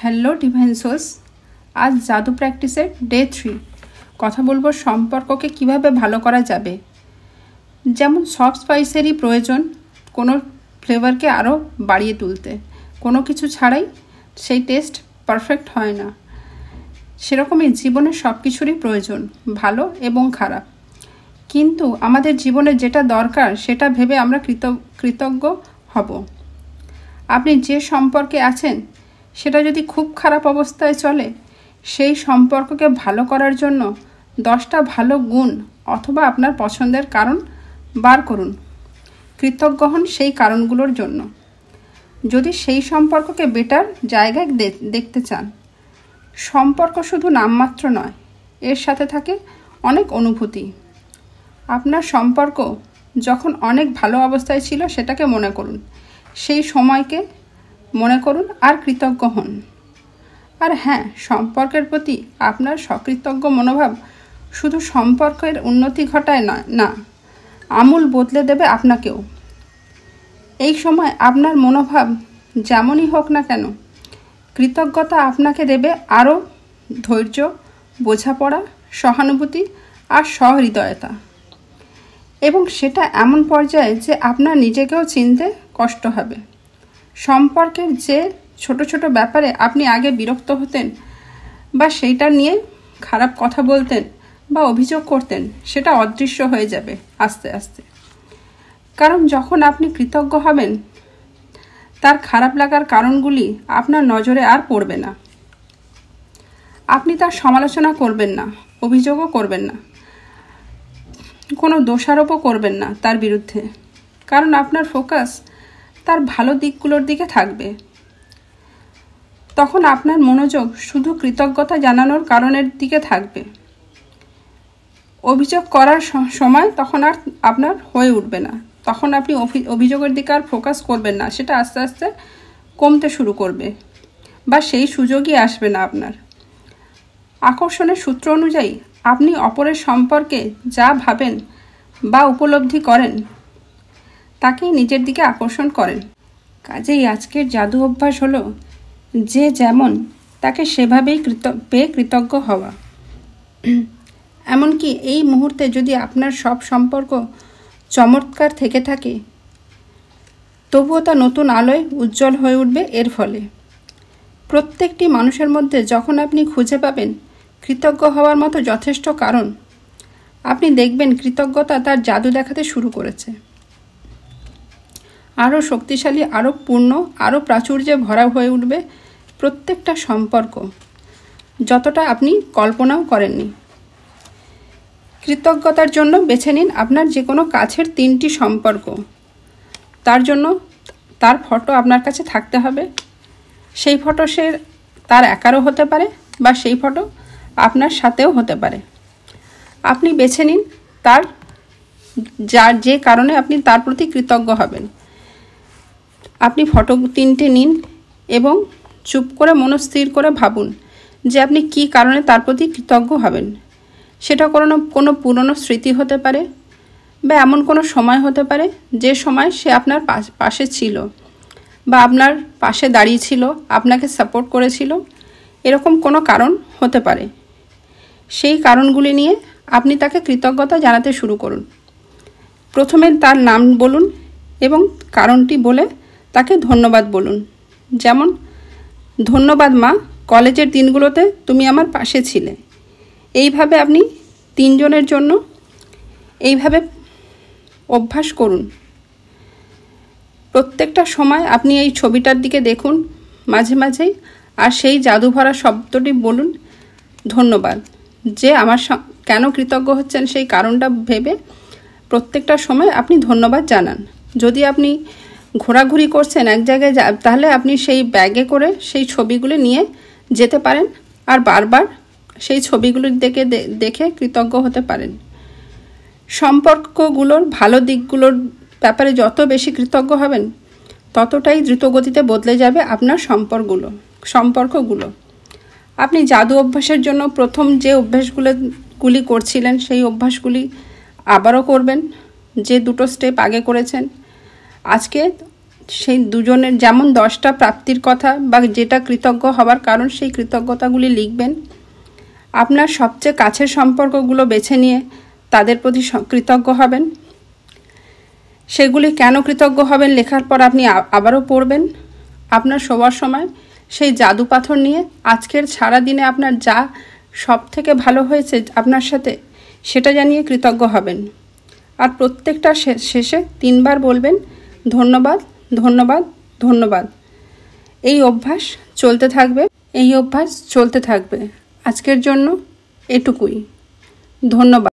Hello divine source, আজ জাদু প্র্যাকটিসের ডে 3 কথা বলবো সম্পর্ককে কিভাবে ভালো করা যাবে। যেমন সব স্পাইসেরই প্রয়োজন কোনো ফ্লেভারকে আরও বাড়িয়ে তুলতে, কোনো কিছু ছাড়াই সেই টেস্ট পারফেক্ট হয় না। সেরকমই জীবনের সব কিছুরই প্রয়োজন, ভালো এবং খারাপ। কিন্তু আমাদের জীবনে যেটা দরকার সেটা ভেবে আমরা কৃতজ্ঞ হব। আপনি যে সম্পর্কে আছেন সেটা যদি খুব খারাপ অবস্থায় চলে, সেই সম্পর্ককে ভালো করার জন্য 10টা ভালো গুণ অথবা আপনার পছন্দের কারণ বার করুন। কৃতজ্ঞ হন সেই কারণগুলোর জন্য। যদি সেই সম্পর্ককে বেটার জায়গায় দেখতে চান, সম্পর্ক শুধু নামমাত্র নয়, এর সাথে থাকে অনেক অনুভূতি। আপনার সম্পর্ক যখন অনেক ভালো অবস্থায় ছিল সেটাকে মনে করুন, সেই সময়কে মনে করুন আর কৃতজ্ঞ হন। আর হ্যাঁ, সম্পর্কের প্রতি আপনার সকৃতজ্ঞ মনোভাব শুধু সম্পর্কের উন্নতি ঘটায় না, আমূল বদলে দেবে আপনাকেও। এই সময় আপনার মনোভাব যেমনই হোক না কেন, কৃতজ্ঞতা আপনাকে দেবে আরও ধৈর্য, বোঝাপড়া, সহানুভূতি আর সহৃদয়তা। এবং সেটা এমন পর্যায়ে যে আপনার নিজেকেও চিনতে কষ্ট হবে। সম্পর্কের যে ছোট ছোট ব্যাপারে আপনি আগে বিরক্ত হতেন বা সেইটা নিয়ে খারাপ কথা বলতেন বা অভিযোগ করতেন, সেটা অদৃশ্য হয়ে যাবে আস্তে আস্তে। কারণ যখন আপনি কৃতজ্ঞ হবেন, তার খারাপ লাগার কারণগুলি আপনার নজরে আর পড়বে না। আপনি তার সমালোচনা করবেন না, অভিযোগও করবেন না, কোনো দোষারোপও করবেন না তার বিরুদ্ধে। কারণ আপনার ফোকাস তার ভালো দিকগুলোর দিকে থাকবে। তখন আপনার মনোযোগ শুধু কৃতজ্ঞতা জানানোর কারণের দিকে থাকবে। অভিযোগ করার সময় তখন আর আপনার হয়ে উঠবে না। তখন আপনি অভিযোগের দিকে আর ফোকাস করবেন না, সেটা আস্তে আস্তে কমতে শুরু করবে বা সেই সুযোগই আসবে না আপনার। আকর্ষণের সূত্র অনুযায়ী আপনি অপরের সম্পর্কে যা ভাবেন বা উপলব্ধি করেন তাকেই নিজের দিকে আকর্ষণ করেন। কাজেই আজকের জাদু অভ্যাস হলো যে যেমন তাকে সেভাবেই পেয়ে কৃতজ্ঞ হওয়া। এমনকি এই মুহূর্তে যদি আপনার সব সম্পর্ক চমৎকার থেকে থাকে, তবুও তা নতুন আলোয় উজ্জ্বল হয়ে উঠবে এর ফলে। প্রত্যেকটি মানুষের মধ্যে যখন আপনি খুঁজে পাবেন কৃতজ্ঞ হওয়ার মতো যথেষ্ট কারণ, আপনি দেখবেন কৃতজ্ঞতা তার জাদু দেখাতে শুরু করেছে। আরও শক্তিশালী, আরও পূর্ণ, আরও প্রাচুর্যে ভরা হয়ে উঠবে প্রত্যেকটা সম্পর্ক, যতটা আপনি কল্পনাও করেননি। কৃতজ্ঞতার জন্য বেছে নিন আপনার যে কোনো কাছের 3টি সম্পর্ক। তার জন্য তার ফটো আপনার কাছে থাকতে হবে। সেই ফটো তার একারও হতে পারে বা সেই ফটো আপনার সাথেও হতে পারে। আপনি বেছে নিন যে কারণে আপনি তার প্রতি কৃতজ্ঞ হবেন। আপনি ফটো 3টে নিন এবং চুপ করে মনস্থির করে ভাবুন যে আপনি কী কারণে তার প্রতি কৃতজ্ঞ হবেন। সেটা কোনো পুরনো স্মৃতি হতে পারে বা এমন কোনো সময় হতে পারে যে সময় সে আপনার পাশে ছিল বা আপনার পাশে দাঁড়িয়ে ছিল, আপনাকে সাপোর্ট করেছিল, এরকম কোনো কারণ হতে পারে। সেই কারণগুলি নিয়ে আপনি তাকে কৃতজ্ঞতা জানাতে শুরু করুন। প্রথমে তার নাম বলুন এবং কারণটি বলে তাকে ধন্যবাদ বলুন। যেমন, ধন্যবাদ মা, কলেজের দিনগুলোতে তুমি আমার পাশে ছিলে। এইভাবে আপনি 3 জনের জন্য এইভাবে অভ্যাস করুন। প্রত্যেকটা সময় আপনি এই ছবিটার দিকে দেখুন মাঝে মাঝেই, আর সেই জাদু ভরা শব্দটি বলুন, ধন্যবাদ। যে আমার কেন কৃতজ্ঞ হচ্ছেন সেই কারণটা ভেবে প্রত্যেকটা সময় আপনি ধন্যবাদ জানান। যদি আপনি ঘোরাঘুরি করছেন এক জায়গায়, তাহলে আপনি সেই ব্যাগে করে সেই ছবিগুলো নিয়ে যেতে পারেন আর বারবার সেই ছবিগুলোর দেখে কৃতজ্ঞ হতে পারেন। সম্পর্কগুলোর ভালো দিকগুলোর ব্যাপারে যত বেশি কৃতজ্ঞ হবেন, ততটাই দ্রুতগতিতে বদলে যাবে আপনার সম্পর্কগুলো। আপনি জাদু অভ্যাসের জন্য প্রথম যে অভ্যাসগুলি করছিলেন সেই অভ্যাসগুলি আবারও করবেন, যে 2টো স্টেপ আগে করেছেন। আজকে সেই দুজনের যেমন 10টা প্রাপ্তির কথা বা যেটা কৃতজ্ঞ হবার কারণ সেই কৃতজ্ঞতাগুলি লিখবেন। আপনার সবচেয়ে কাছের সম্পর্কগুলো বেছে নিয়ে তাদের প্রতি কৃতজ্ঞ হবেন। সেগুলি কেন কৃতজ্ঞ হবেন লেখার পর আপনি আবারও পড়বেন। আপনার শোবার সময় সেই জাদু পাথর নিয়ে আজকের সারা দিনে আপনার যা সব থেকে ভালো হয়েছে আপনার সাথে সেটা জানিয়ে কৃতজ্ঞ হবেন। আর প্রত্যেকটা শেষে 3 বার বলবেন ধন্যবাদ, ধন্যবাদ, ধন্যবাদ। এই অভ্যাস চলতে থাকবে। আজকের জন্য এটুকুই। ধন্যবাদ।